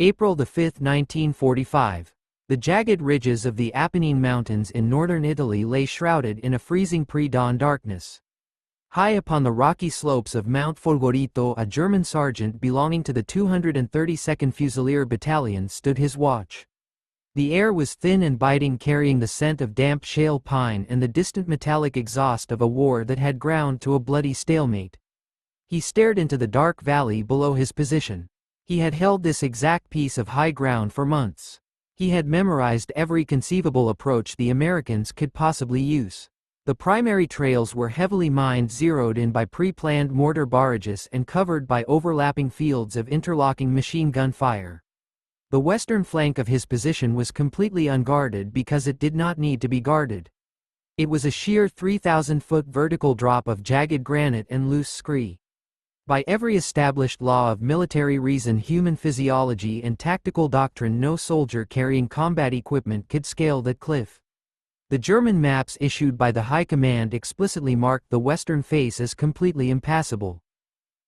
April 5, 1945. The jagged ridges of the Apennine Mountains in northern Italy lay shrouded in a freezing pre-dawn darkness. High upon the rocky slopes of Mount Folgorito, a German sergeant belonging to the 232nd Fusilier Battalion stood his watch. The air was thin and biting, carrying the scent of damp shale pine and the distant metallic exhaust of a war that had ground to a bloody stalemate. He stared into the dark valley below his position. He had held this exact piece of high ground for months. He had memorized every conceivable approach the Americans could possibly use. The primary trails were heavily mined, zeroed in by pre-planned mortar barrages and covered by overlapping fields of interlocking machine gun fire. The western flank of his position was completely unguarded because it did not need to be guarded. It was a sheer 3,000-foot vertical drop of jagged granite and loose scree. By every established law of military reason, human physiology, and tactical doctrine, no soldier carrying combat equipment could scale that cliff. The German maps issued by the High Command explicitly marked the western face as completely impassable.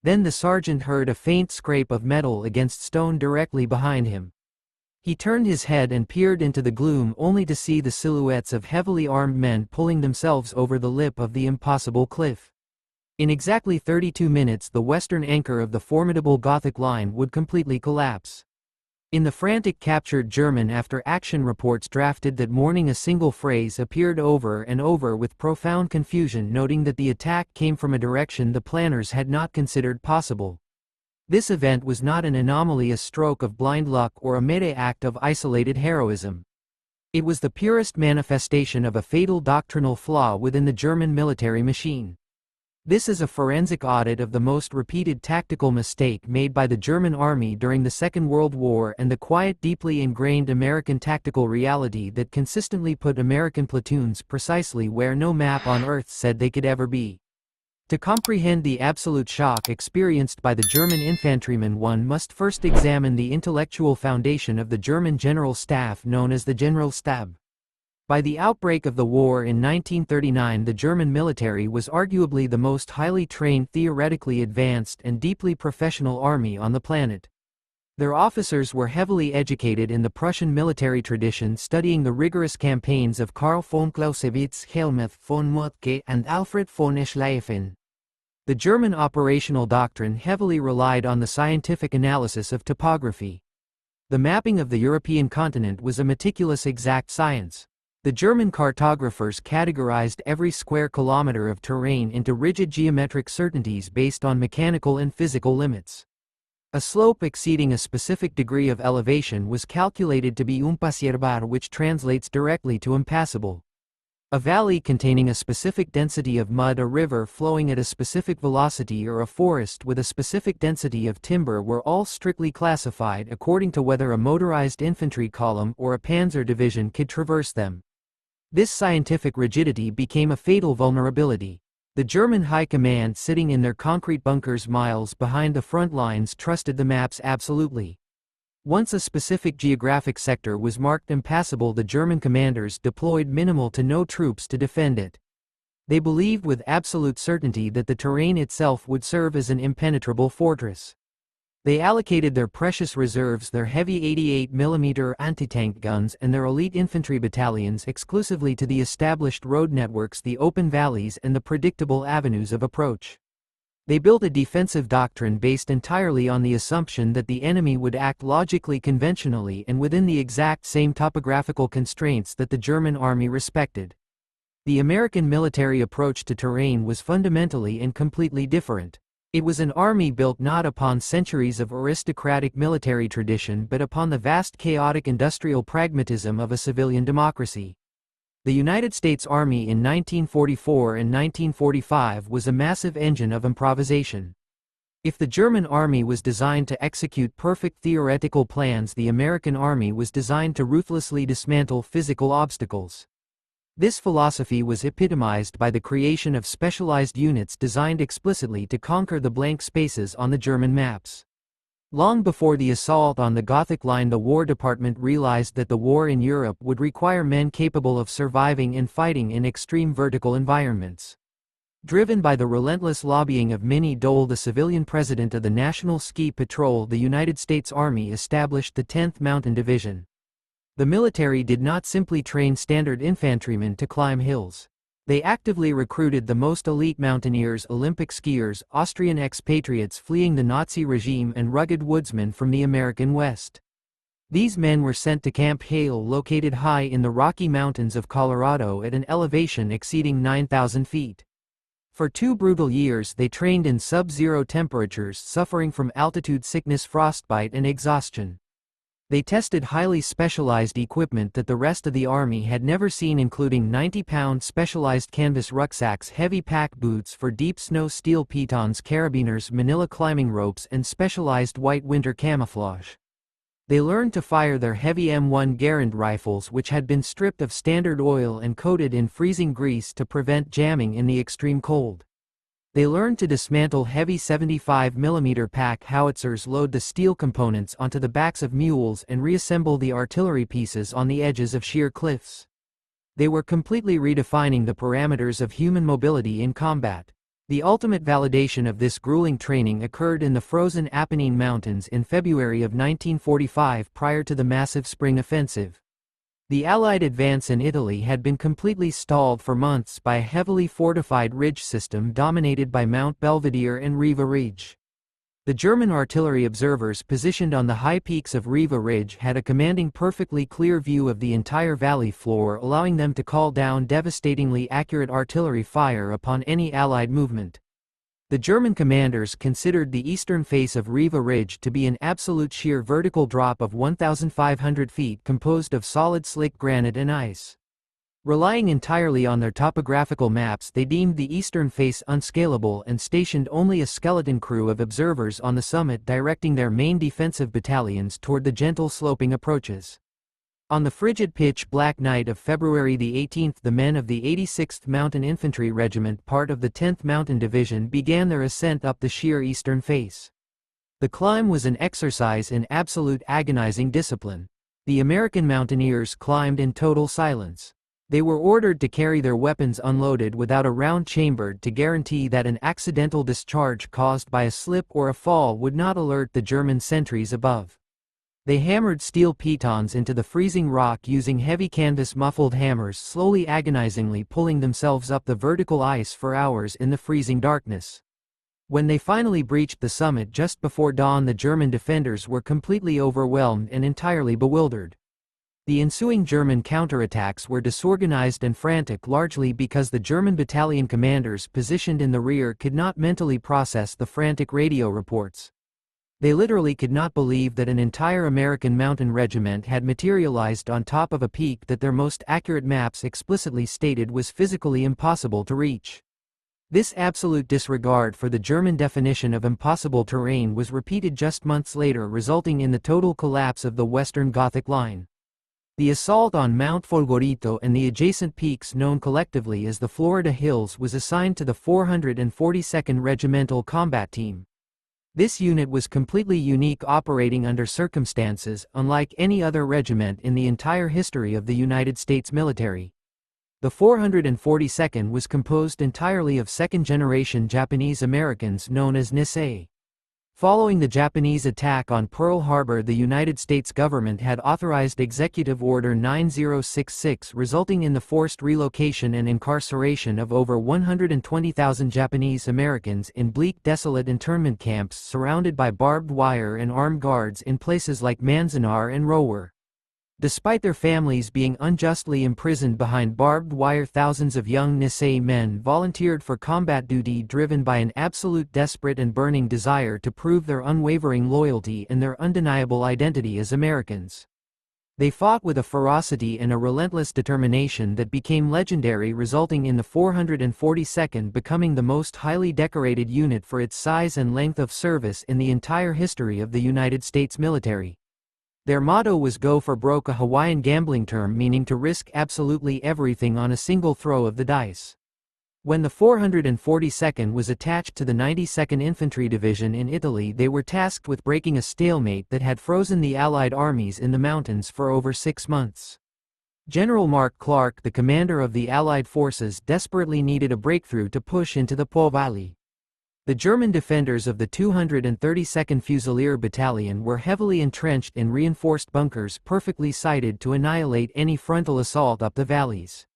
Then the sergeant heard a faint scrape of metal against stone directly behind him. He turned his head and peered into the gloom, only to see the silhouettes of heavily armed men pulling themselves over the lip of the impossible cliff. In exactly 32 minutes, the western anchor of the formidable Gothic line would completely collapse. In the frantic captured German after-action reports drafted that morning, a single phrase appeared over and over with profound confusion, noting that the attack came from a direction the planners had not considered possible. This event was not an anomaly, a stroke of blind luck, or a meta act of isolated heroism. It was the purest manifestation of a fatal doctrinal flaw within the German military machine. This is a forensic audit of the most repeated tactical mistake made by the German army during the Second World War, and the quiet, deeply ingrained American tactical reality that consistently put American platoons precisely where no map on Earth said they could ever be. To comprehend the absolute shock experienced by the German infantrymen, one must first examine the intellectual foundation of the German General Staff, known as the Generalstab. By the outbreak of the war in 1939, the German military was arguably the most highly trained, theoretically advanced, and deeply professional army on the planet. Their officers were heavily educated in the Prussian military tradition, studying the rigorous campaigns of Karl von Clausewitz, Helmuth von Moltke, and Alfred von Schlieffen. The German operational doctrine heavily relied on the scientific analysis of topography. The mapping of the European continent was a meticulous, exact science. The German cartographers categorized every square kilometer of terrain into rigid geometric certainties based on mechanical and physical limits. A slope exceeding a specific degree of elevation was calculated to be unpassierbar, which translates directly to impassable. A valley containing a specific density of mud, a river flowing at a specific velocity, or a forest with a specific density of timber were all strictly classified according to whether a motorized infantry column or a panzer division could traverse them. This scientific rigidity became a fatal vulnerability. The German High Command, sitting in their concrete bunkers miles behind the front lines, trusted the maps absolutely. Once a specific geographic sector was marked impassable, the German commanders deployed minimal to no troops to defend it. They believed with absolute certainty that the terrain itself would serve as an impenetrable fortress. They allocated their precious reserves, their heavy 88mm anti-tank guns, and their elite infantry battalions exclusively to the established road networks, the open valleys, and the predictable avenues of approach. They built a defensive doctrine based entirely on the assumption that the enemy would act logically, conventionally, and within the exact same topographical constraints that the German army respected. The American military approach to terrain was fundamentally and completely different. It was an army built not upon centuries of aristocratic military tradition, but upon the vast, chaotic industrial pragmatism of a civilian democracy. The United States Army in 1944 and 1945 was a massive engine of improvisation. If the German army was designed to execute perfect theoretical plans, the American army was designed to ruthlessly dismantle physical obstacles. This philosophy was epitomized by the creation of specialized units designed explicitly to conquer the blank spaces on the German maps. Long before the assault on the Gothic line, the War Department realized that the war in Europe would require men capable of surviving and fighting in extreme vertical environments. Driven by the relentless lobbying of Minnie Dole, the civilian president of the National Ski Patrol, the United States Army established the 10th Mountain Division. The military did not simply train standard infantrymen to climb hills. They actively recruited the most elite mountaineers, Olympic skiers, Austrian expatriates fleeing the Nazi regime, and rugged woodsmen from the American West. These men were sent to Camp Hale, located high in the Rocky Mountains of Colorado at an elevation exceeding 9,000 feet. For 2 brutal years they trained in sub-zero temperatures, suffering from altitude sickness, frostbite, and exhaustion. They tested highly specialized equipment that the rest of the Army had never seen, including 90-pound specialized canvas rucksacks, heavy pack boots for deep snow, steel pitons, carabiners, manila climbing ropes, and specialized white winter camouflage. They learned to fire their heavy M1 Garand rifles, which had been stripped of standard oil and coated in freezing grease to prevent jamming in the extreme cold. They learned to dismantle heavy 75mm pack howitzers, load the steel components onto the backs of mules, and reassemble the artillery pieces on the edges of sheer cliffs. They were completely redefining the parameters of human mobility in combat. The ultimate validation of this grueling training occurred in the frozen Apennine Mountains in February of 1945, prior to the massive spring offensive. The Allied advance in Italy had been completely stalled for months by a heavily fortified ridge system dominated by Mount Belvedere and Riva Ridge. The German artillery observers positioned on the high peaks of Riva Ridge had a commanding, perfectly clear view of the entire valley floor, allowing them to call down devastatingly accurate artillery fire upon any Allied movement. The German commanders considered the eastern face of Riva Ridge to be an absolute sheer vertical drop of 1,500 feet composed of solid slick granite and ice. Relying entirely on their topographical maps, they deemed the eastern face unscalable and stationed only a skeleton crew of observers on the summit, directing their main defensive battalions toward the gentle sloping approaches. On the frigid pitch-black night of February the 18th, the men of the 86th Mountain Infantry Regiment, part of the 10th Mountain Division, began their ascent up the sheer eastern face. The climb was an exercise in absolute agonizing discipline. The American mountaineers climbed in total silence. They were ordered to carry their weapons unloaded without a round chambered to guarantee that an accidental discharge caused by a slip or a fall would not alert the German sentries above. They hammered steel pitons into the freezing rock using heavy canvas muffled hammers, slowly, agonizingly pulling themselves up the vertical ice for hours in the freezing darkness. When they finally breached the summit just before dawn, the German defenders were completely overwhelmed and entirely bewildered. The ensuing German counterattacks were disorganized and frantic, largely because the German battalion commanders positioned in the rear could not mentally process the frantic radio reports. They literally could not believe that an entire American mountain regiment had materialized on top of a peak that their most accurate maps explicitly stated was physically impossible to reach. This absolute disregard for the German definition of impossible terrain was repeated just months later, resulting in the total collapse of the Western Gothic Line. The assault on Mount Folgorito and the adjacent peaks, known collectively as the Florida Hills, was assigned to the 442nd Regimental Combat Team. This unit was completely unique, operating under circumstances unlike any other regiment in the entire history of the United States military. The 442nd was composed entirely of second-generation Japanese Americans known as Nisei. Following the Japanese attack on Pearl Harbor, the United States government had authorized Executive Order 9066, resulting in the forced relocation and incarceration of over 120,000 Japanese Americans in bleak, desolate internment camps surrounded by barbed wire and armed guards in places like Manzanar and Rower. Despite their families being unjustly imprisoned behind barbed wire, thousands of young Nisei men volunteered for combat duty, driven by an absolute, desperate and burning desire to prove their unwavering loyalty and their undeniable identity as Americans. They fought with a ferocity and a relentless determination that became legendary, resulting in the 442nd becoming the most highly decorated unit for its size and length of service in the entire history of the United States military. Their motto was "Go for broke," a Hawaiian gambling term meaning to risk absolutely everything on a single throw of the dice. When the 442nd was attached to the 92nd Infantry Division in Italy, they were tasked with breaking a stalemate that had frozen the Allied armies in the mountains for over 6 months. General Mark Clark, the commander of the Allied forces, desperately needed a breakthrough to push into the Po Valley. The German defenders of the 232nd Fusilier Battalion were heavily entrenched in reinforced bunkers perfectly sited to annihilate any frontal assault up the valleys.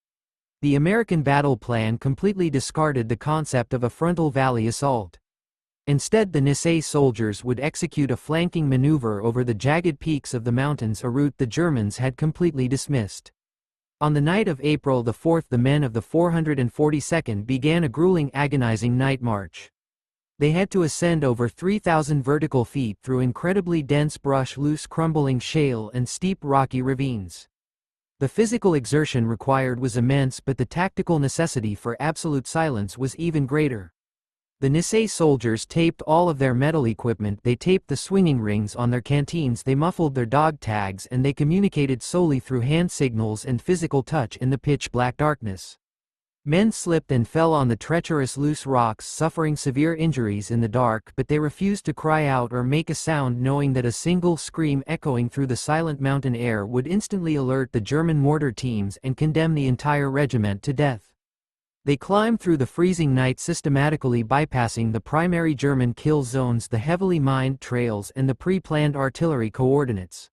The American battle plan completely discarded the concept of a frontal valley assault. Instead, the Nisei soldiers would execute a flanking maneuver over the jagged peaks of the mountains, a route the Germans had completely dismissed. On the night of April 4th, the men of the 442nd began a grueling, agonizing night march. They had to ascend over 3,000 vertical feet through incredibly dense brush, loose crumbling shale, and steep rocky ravines. The physical exertion required was immense, but the tactical necessity for absolute silence was even greater. The Nisei soldiers taped all of their metal equipment, they taped the swinging rings on their canteens, they muffled their dog tags, and they communicated solely through hand signals and physical touch in the pitch-black darkness. Men slipped and fell on the treacherous loose rocks, suffering severe injuries in the dark, but they refused to cry out or make a sound, knowing that a single scream echoing through the silent mountain air would instantly alert the German mortar teams and condemn the entire regiment to death. They climbed through the freezing night, systematically bypassing the primary German kill zones, the heavily mined trails, and the pre-planned artillery coordinates.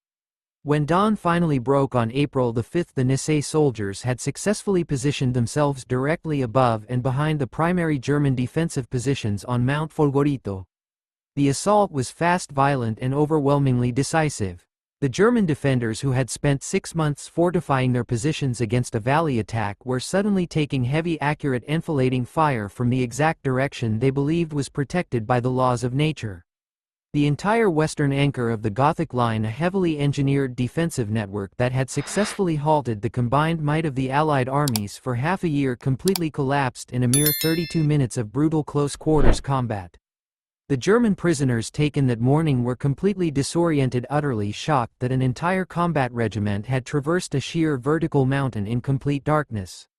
When dawn finally broke on April 5th, the Nisei soldiers had successfully positioned themselves directly above and behind the primary German defensive positions on Mount Folgorito. The assault was fast, violent, and overwhelmingly decisive. The German defenders, who had spent 6 months fortifying their positions against a valley attack, were suddenly taking heavy, accurate enfilading fire from the exact direction they believed was protected by the laws of nature. The entire western anchor of the Gothic Line, a heavily engineered defensive network that had successfully halted the combined might of the Allied armies for half a year, completely collapsed in a mere 32 minutes of brutal close-quarters combat. The German prisoners taken that morning were completely disoriented, utterly shocked that an entire combat regiment had traversed a sheer vertical mountain in complete darkness.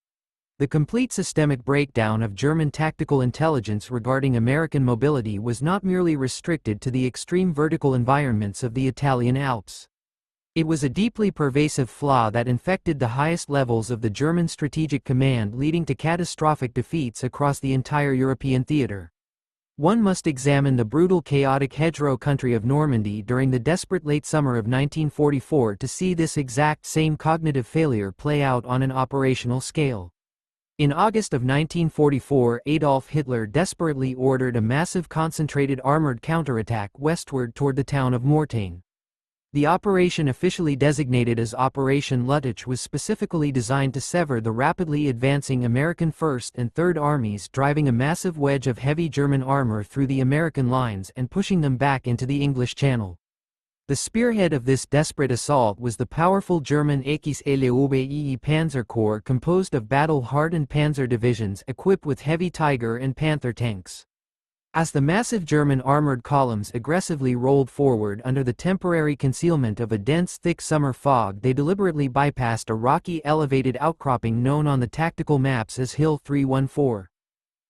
The complete systemic breakdown of German tactical intelligence regarding American mobility was not merely restricted to the extreme vertical environments of the Italian Alps. It was a deeply pervasive flaw that infected the highest levels of the German strategic command, leading to catastrophic defeats across the entire European theater. One must examine the brutal, chaotic hedgerow country of Normandy during the desperate late summer of 1944 to see this exact same cognitive failure play out on an operational scale. In August of 1944, Adolf Hitler desperately ordered a massive concentrated armored counterattack westward toward the town of Mortain. The operation, officially designated as Operation Lüttich, was specifically designed to sever the rapidly advancing American 1st and 3rd Armies, driving a massive wedge of heavy German armor through the American lines and pushing them back into the English Channel. The spearhead of this desperate assault was the powerful German XLUBE Panzer Corps, composed of battle-hardened panzer divisions equipped with heavy Tiger and Panther tanks. As the massive German armored columns aggressively rolled forward under the temporary concealment of a dense, thick summer fog, they deliberately bypassed a rocky, elevated outcropping known on the tactical maps as Hill 314.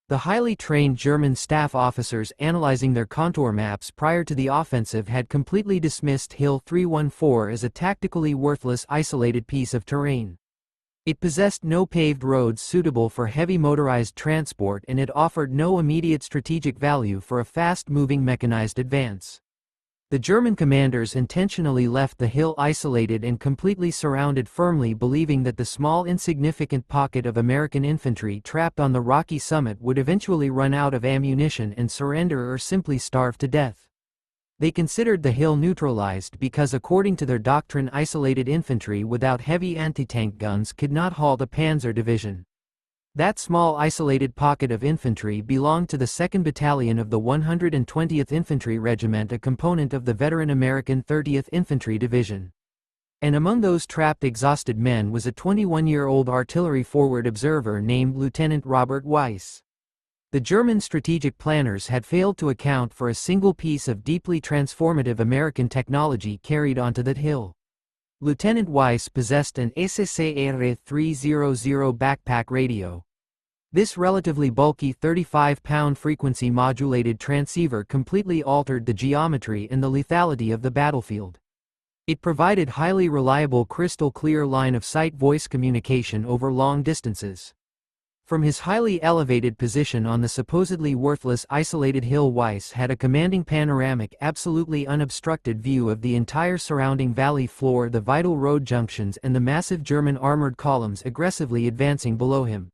The highly trained German staff officers analyzing their contour maps prior to the offensive had completely dismissed Hill 314 as a tactically worthless, isolated piece of terrain. It possessed no paved roads suitable for heavy motorized transport, and it offered no immediate strategic value for a fast-moving mechanized advance. The German commanders intentionally left the hill isolated and completely surrounded, firmly believing that the small, insignificant pocket of American infantry trapped on the rocky summit would eventually run out of ammunition and surrender or simply starve to death. They considered the hill neutralized because, according to their doctrine, isolated infantry without heavy anti-tank guns could not halt a panzer division. That small isolated pocket of infantry belonged to the 2nd Battalion of the 120th Infantry Regiment, a component of the veteran American 30th Infantry Division. And among those trapped, exhausted men was a 21-year-old artillery forward observer named Lieutenant Robert Weiss. The German strategic planners had failed to account for a single piece of deeply transformative American technology carried onto that hill. Lieutenant Weiss possessed an SSAR-300 backpack radio. This relatively bulky 35-pound frequency-modulated transceiver completely altered the geometry and the lethality of the battlefield. It provided highly reliable crystal-clear line-of-sight voice communication over long distances. From his highly elevated position on the supposedly worthless isolated hill, Weiss had a commanding panoramic, absolutely unobstructed view of the entire surrounding valley floor, the vital road junctions, and the massive German armored columns aggressively advancing below him.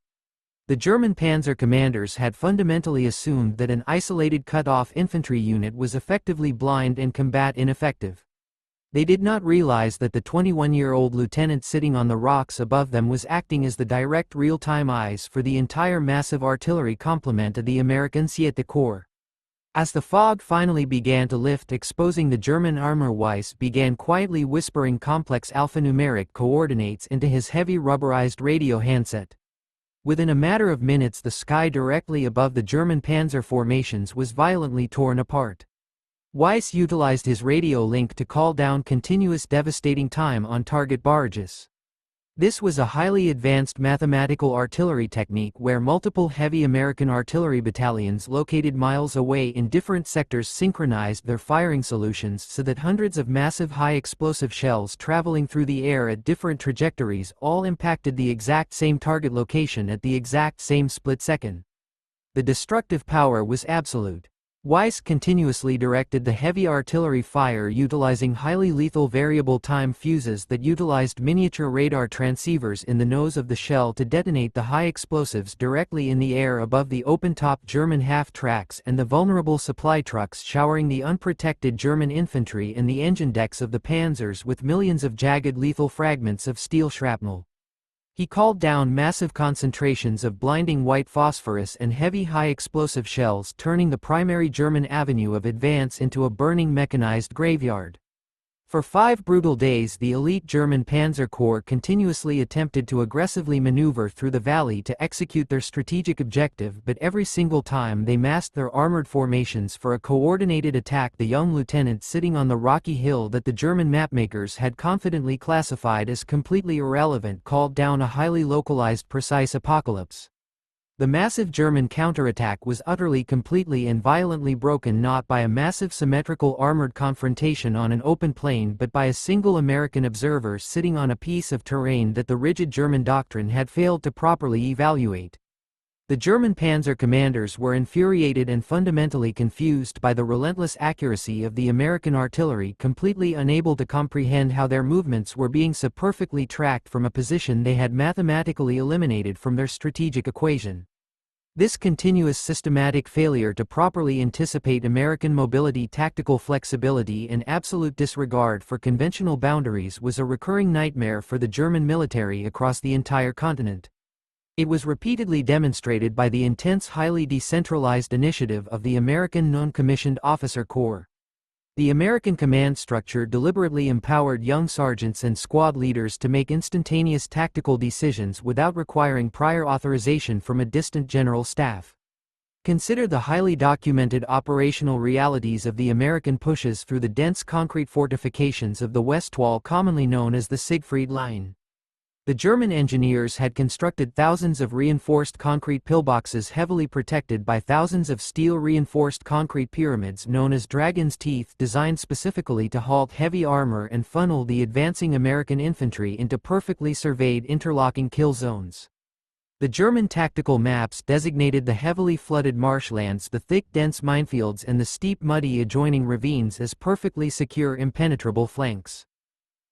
The German panzer commanders had fundamentally assumed that an isolated cut-off infantry unit was effectively blind and combat ineffective. They did not realize that the 21-year-old lieutenant sitting on the rocks above them was acting as the direct real-time eyes for the entire massive artillery complement of the American 7th Corps. As the fog finally began to lift, exposing the German armor, Weiss began quietly whispering complex alphanumeric coordinates into his heavy rubberized radio handset. Within a matter of minutes, the sky directly above the German panzer formations was violently torn apart. Weiss utilized his radio link to call down continuous devastating time-on-target barrages. This was a highly advanced mathematical artillery technique where multiple heavy American artillery battalions located miles away in different sectors synchronized their firing solutions so that hundreds of massive high-explosive shells traveling through the air at different trajectories all impacted the exact same target location at the exact same split second. The destructive power was absolute. Weiss continuously directed the heavy artillery fire utilizing highly lethal variable time fuses that utilized miniature radar transceivers in the nose of the shell to detonate the high explosives directly in the air above the open-top German half-tracks and the vulnerable supply trucks, showering the unprotected German infantry and the engine decks of the panzers with millions of jagged lethal fragments of steel shrapnel. He called down massive concentrations of blinding white phosphorus and heavy high-explosive shells, turning the primary German avenue of advance into a burning mechanized graveyard. For 5 brutal days, the elite German Panzer Corps continuously attempted to aggressively maneuver through the valley to execute their strategic objective, but every single time they massed their armored formations for a coordinated attack, the young lieutenant sitting on the rocky hill that the German mapmakers had confidently classified as completely irrelevant called down a highly localized, precise apocalypse. The massive German counterattack was utterly, completely and violently broken not by a massive symmetrical armored confrontation on an open plain but by a single American observer sitting on a piece of terrain that the rigid German doctrine had failed to properly evaluate. The German panzer commanders were infuriated and fundamentally confused by the relentless accuracy of the American artillery, completely unable to comprehend how their movements were being so perfectly tracked from a position they had mathematically eliminated from their strategic equation. This continuous systematic failure to properly anticipate American mobility, tactical flexibility, and absolute disregard for conventional boundaries was a recurring nightmare for the German military across the entire continent. It was repeatedly demonstrated by the intense, highly decentralized initiative of the American Non-Commissioned Officer Corps. The American command structure deliberately empowered young sergeants and squad leaders to make instantaneous tactical decisions without requiring prior authorization from a distant general staff. Consider the highly documented operational realities of the American pushes through the dense concrete fortifications of the West Wall, commonly known as the Siegfried Line. The German engineers had constructed thousands of reinforced concrete pillboxes heavily protected by thousands of steel-reinforced concrete pyramids known as dragon's teeth, designed specifically to halt heavy armor and funnel the advancing American infantry into perfectly surveyed interlocking kill zones. The German tactical maps designated the heavily flooded marshlands, the thick dense minefields, and the steep muddy adjoining ravines as perfectly secure impenetrable flanks.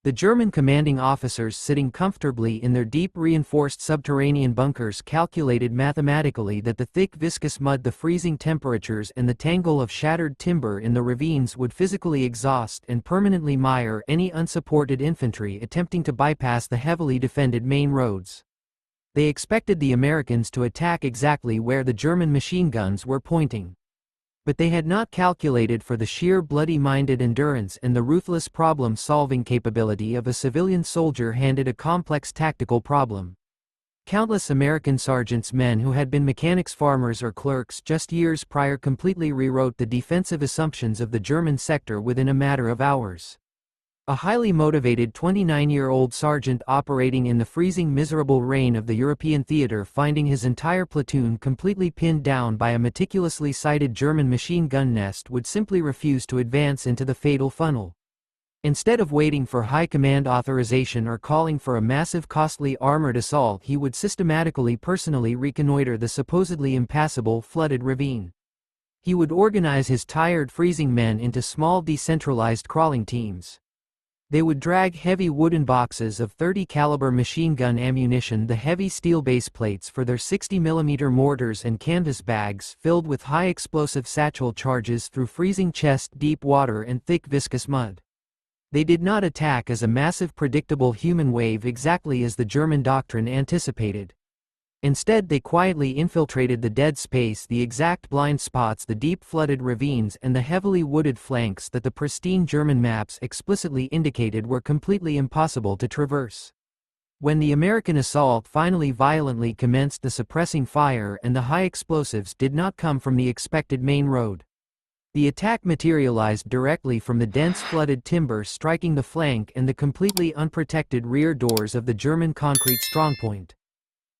The German commanding officers sitting comfortably in their deep reinforced subterranean bunkers calculated mathematically that the thick viscous mud, the freezing temperatures, and the tangle of shattered timber in the ravines would physically exhaust and permanently mire any unsupported infantry attempting to bypass the heavily defended main roads. They expected the Americans to attack exactly where the German machine guns were pointing. But they had not calculated for the sheer bloody-minded endurance and the ruthless problem-solving capability of a civilian soldier handed a complex tactical problem. Countless American sergeants, men who had been mechanics, farmers, or clerks just years prior, completely rewrote the defensive assumptions of the German sector within a matter of hours. A highly motivated 29-year-old sergeant operating in the freezing, miserable rain of the European theater, finding his entire platoon completely pinned down by a meticulously sighted German machine gun nest, would simply refuse to advance into the fatal funnel. Instead of waiting for high command authorization or calling for a massive costly armored assault, he would systematically personally reconnoiter the supposedly impassable flooded ravine. He would organize his tired freezing men into small decentralized crawling teams. They would drag heavy wooden boxes of 30 caliber machine gun ammunition, the heavy steel base plates for their 60mm mortars, and canvas bags filled with high explosive satchel charges through freezing chest-deep water and thick viscous mud. They did not attack as a massive predictable human wave exactly as the German doctrine anticipated. Instead, they quietly infiltrated the dead space, the exact blind spots, the deep flooded ravines, and the heavily wooded flanks that the pristine German maps explicitly indicated were completely impossible to traverse. When the American assault finally violently commenced, the suppressing fire and the high explosives did not come from the expected main road. The attack materialized directly from the dense flooded timber striking the flank and the completely unprotected rear doors of the German concrete strongpoint.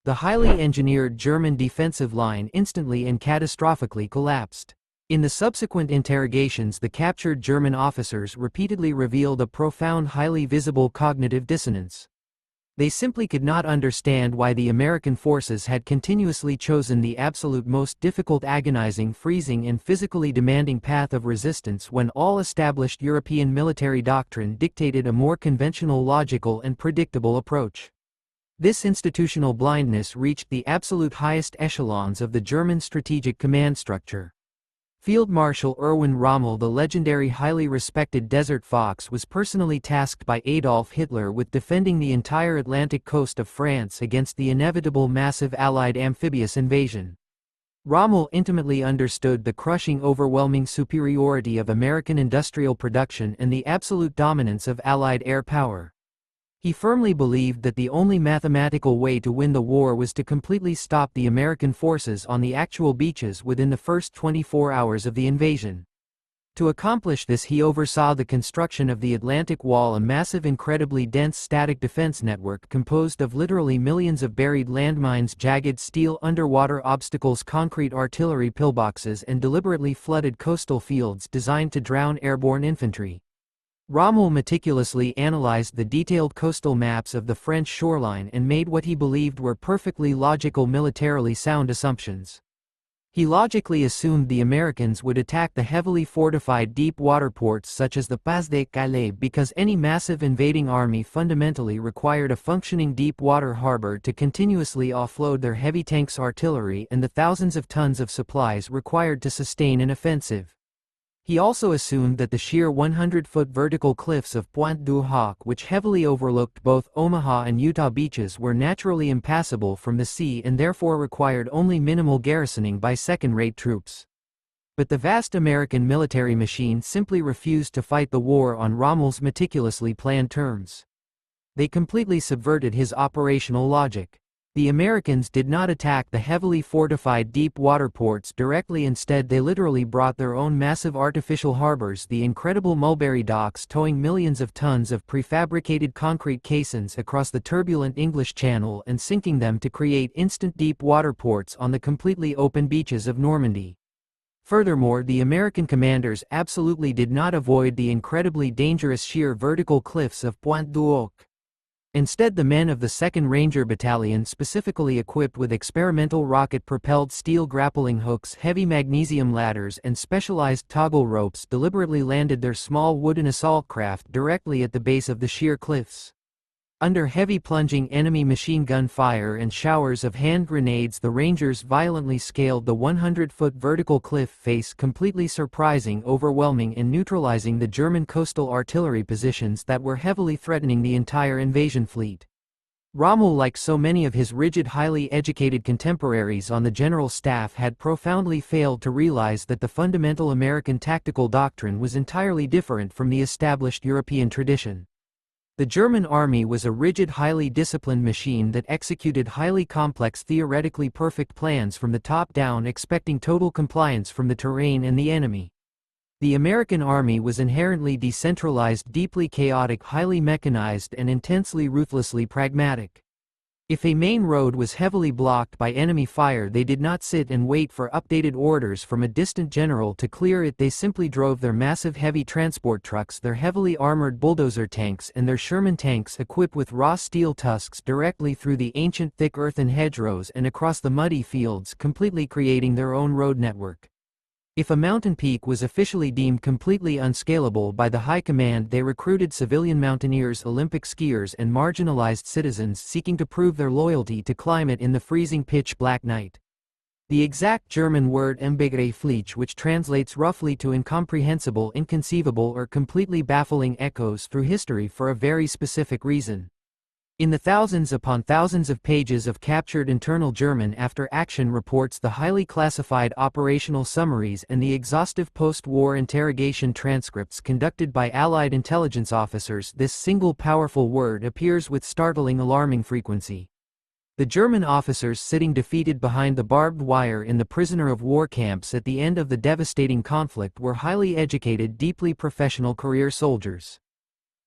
The highly engineered German defensive line instantly and catastrophically collapsed. In the subsequent interrogations, the captured German officers repeatedly revealed a profound, highly visible cognitive dissonance. They simply could not understand why the American forces had continuously chosen the absolute most difficult, agonizing, freezing, and physically demanding path of resistance when all established European military doctrine dictated a more conventional, logical, and predictable approach. This institutional blindness reached the absolute highest echelons of the German strategic command structure. Field Marshal Erwin Rommel, the legendary, highly respected Desert Fox, was personally tasked by Adolf Hitler with defending the entire Atlantic coast of France against the inevitable massive Allied amphibious invasion. Rommel intimately understood the crushing, overwhelming superiority of American industrial production and the absolute dominance of Allied air power. He firmly believed that the only mathematical way to win the war was to completely stop the American forces on the actual beaches within the first 24 hours of the invasion. To accomplish this, he oversaw the construction of the Atlantic Wall, a massive, incredibly dense static defense network composed of literally millions of buried landmines, jagged steel underwater obstacles, concrete artillery pillboxes, and deliberately flooded coastal fields designed to drown airborne infantry. Rommel meticulously analyzed the detailed coastal maps of the French shoreline and made what he believed were perfectly logical, militarily sound assumptions. He logically assumed the Americans would attack the heavily fortified deep water ports such as the Pas de Calais because any massive invading army fundamentally required a functioning deep water harbor to continuously offload their heavy tanks, artillery, and the thousands of tons of supplies required to sustain an offensive. He also assumed that the sheer 100-foot vertical cliffs of Pointe du Hoc, which heavily overlooked both Omaha and Utah beaches, were naturally impassable from the sea and therefore required only minimal garrisoning by second-rate troops. But the vast American military machine simply refused to fight the war on Rommel's meticulously planned terms. They completely subverted his operational logic. The Americans did not attack the heavily fortified deep water ports directly. Instead, they literally brought their own massive artificial harbors, the incredible Mulberry Docks, towing millions of tons of prefabricated concrete caissons across the turbulent English Channel and sinking them to create instant deep water ports on the completely open beaches of Normandy. Furthermore, the American commanders absolutely did not avoid the incredibly dangerous sheer vertical cliffs of Pointe du Hoc. Instead, the men of the 2nd Ranger Battalion, specifically equipped with experimental rocket-propelled steel grappling hooks, heavy magnesium ladders, and specialized toggle ropes, deliberately landed their small wooden assault craft directly at the base of the sheer cliffs. Under heavy plunging enemy machine gun fire and showers of hand grenades, the Rangers violently scaled the 100-foot vertical cliff face, completely surprising, overwhelming, and neutralizing the German coastal artillery positions that were heavily threatening the entire invasion fleet. Rommel, like so many of his rigid, highly educated contemporaries on the general staff, had profoundly failed to realize that the fundamental American tactical doctrine was entirely different from the established European tradition. The German army was a rigid, highly disciplined machine that executed highly complex, theoretically perfect plans from the top down, expecting total compliance from the terrain and the enemy. The American army was inherently decentralized, deeply chaotic, highly mechanized, and intensely ruthlessly pragmatic. If a main road was heavily blocked by enemy fire, they did not sit and wait for updated orders from a distant general to clear it. They simply drove their massive heavy transport trucks, their heavily armored bulldozer tanks, and their Sherman tanks equipped with raw steel tusks directly through the ancient thick earthen hedgerows and across the muddy fields, completely creating their own road network. If a mountain peak was officially deemed completely unscalable by the High Command, they recruited civilian mountaineers, Olympic skiers, and marginalized citizens seeking to prove their loyalty to climb it in the freezing pitch-black night. The exact German word unbegreiflich, which translates roughly to incomprehensible, inconceivable, or completely baffling, echoes through history for a very specific reason. In the thousands upon thousands of pages of captured internal German after-action reports, the highly classified operational summaries, and the exhaustive post-war interrogation transcripts conducted by Allied intelligence officers, this single powerful word appears with startling, alarming frequency. The German officers sitting defeated behind the barbed wire in the prisoner of war camps at the end of the devastating conflict were highly educated, deeply professional career soldiers.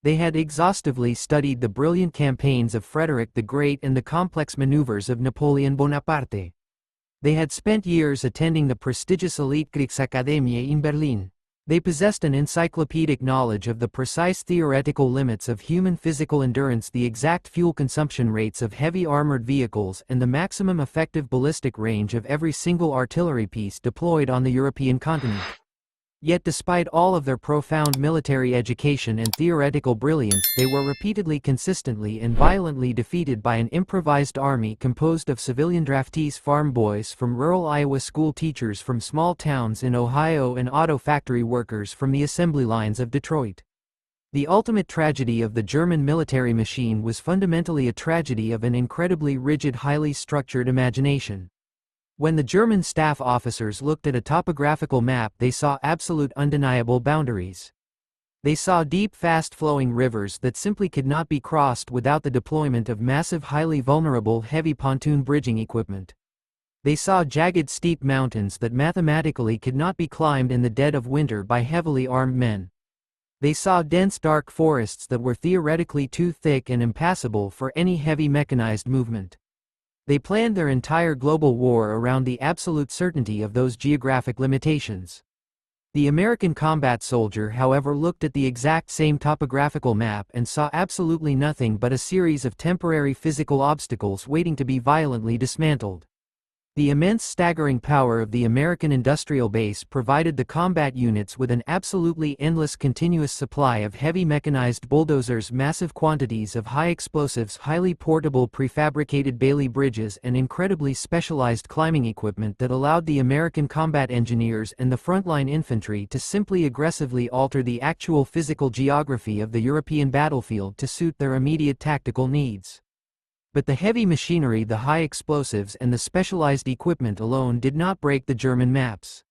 They had exhaustively studied the brilliant campaigns of Frederick the Great and the complex maneuvers of Napoleon Bonaparte. They had spent years attending the prestigious elite Kriegsakademie in Berlin. They possessed an encyclopedic knowledge of the precise theoretical limits of human physical endurance, the exact fuel consumption rates of heavy armored vehicles, and the maximum effective ballistic range of every single artillery piece deployed on the European continent. Yet despite all of their profound military education and theoretical brilliance, they were repeatedly, consistently, and violently defeated by an improvised army composed of civilian draftees, farm boys from rural Iowa, school teachers from small towns in Ohio, and auto factory workers from the assembly lines of Detroit. The ultimate tragedy of the German military machine was fundamentally a tragedy of an incredibly rigid, highly structured imagination. When the German staff officers looked at a topographical map, they saw absolute, undeniable boundaries. They saw deep, fast-flowing rivers that simply could not be crossed without the deployment of massive, highly vulnerable, heavy pontoon bridging equipment. They saw jagged, steep mountains that mathematically could not be climbed in the dead of winter by heavily armed men. They saw dense, dark forests that were theoretically too thick and impassable for any heavy mechanized movement. They planned their entire global war around the absolute certainty of those geographic limitations. The American combat soldier, however, looked at the exact same topographical map and saw absolutely nothing but a series of temporary physical obstacles waiting to be violently dismantled. The immense, staggering power of the American industrial base provided the combat units with an absolutely endless, continuous supply of heavy mechanized bulldozers, massive quantities of high explosives, highly portable prefabricated Bailey bridges, and incredibly specialized climbing equipment that allowed the American combat engineers and the frontline infantry to simply aggressively alter the actual physical geography of the European battlefield to suit their immediate tactical needs. But the heavy machinery, the high explosives, and the specialized equipment alone did not break the German maps.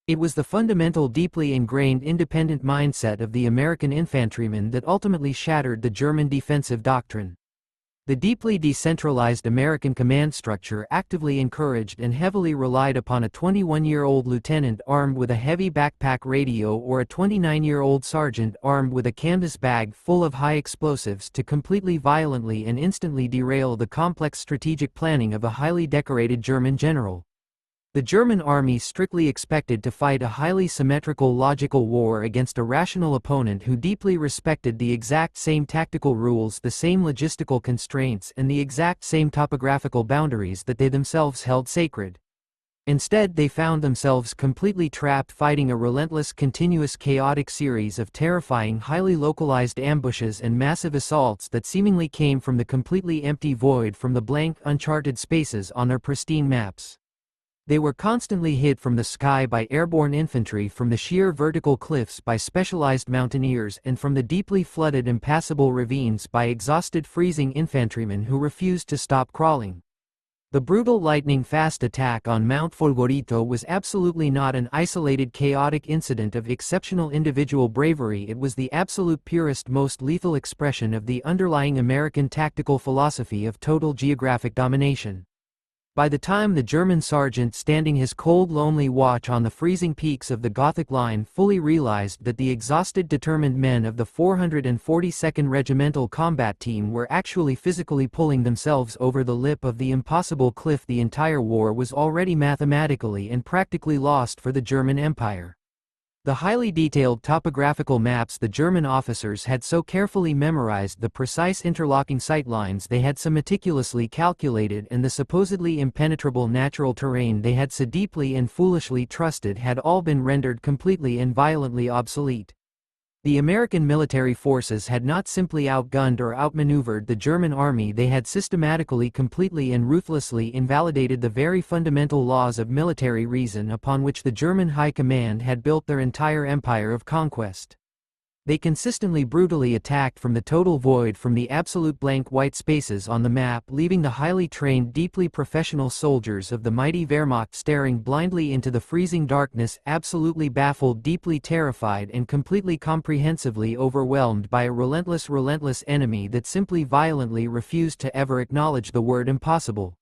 It was the fundamental, deeply ingrained independent mindset of the American infantrymen that ultimately shattered the German defensive doctrine. The deeply decentralized American command structure actively encouraged and heavily relied upon a 21-year-old lieutenant armed with a heavy backpack radio or a 29-year-old sergeant armed with a canvas bag full of high explosives to completely, violently, and instantly derail the complex strategic planning of a highly decorated German general. The German army strictly expected to fight a highly symmetrical, logical war against a rational opponent who deeply respected the exact same tactical rules, the same logistical constraints, and the exact same topographical boundaries that they themselves held sacred. Instead, they found themselves completely trapped, fighting a relentless, continuous, chaotic series of terrifying, highly localized ambushes and massive assaults that seemingly came from the completely empty void, from the blank, uncharted spaces on their pristine maps. They were constantly hit from the sky by airborne infantry, from the sheer vertical cliffs by specialized mountaineers, and from the deeply flooded, impassable ravines by exhausted, freezing infantrymen who refused to stop crawling. The brutal, lightning-fast attack on Mount Folgorito was absolutely not an isolated, chaotic incident of exceptional individual bravery. It was the absolute, purest, most lethal expression of the underlying American tactical philosophy of total geographic domination. By the time the German sergeant standing his cold lonely watch on the freezing peaks of the Gothic line fully realized that the exhausted determined men of the 442nd Regimental Combat Team were actually physically pulling themselves over the lip of the impossible cliff, the entire war was already mathematically and practically lost for the German Empire. The highly detailed topographical maps the German officers had so carefully memorized, the precise interlocking sightlines they had so meticulously calculated, and the supposedly impenetrable natural terrain they had so deeply and foolishly trusted had all been rendered completely and violently obsolete. The American military forces had not simply outgunned or outmaneuvered the German army, they had systematically, completely and ruthlessly invalidated the very fundamental laws of military reason upon which the German High Command had built their entire empire of conquest. They consistently brutally attacked from the total void, from the absolute blank white spaces on the map, leaving the highly trained, deeply professional soldiers of the mighty Wehrmacht staring blindly into the freezing darkness, absolutely baffled, deeply terrified, and completely comprehensively overwhelmed by a relentless enemy that simply violently refused to ever acknowledge the word impossible.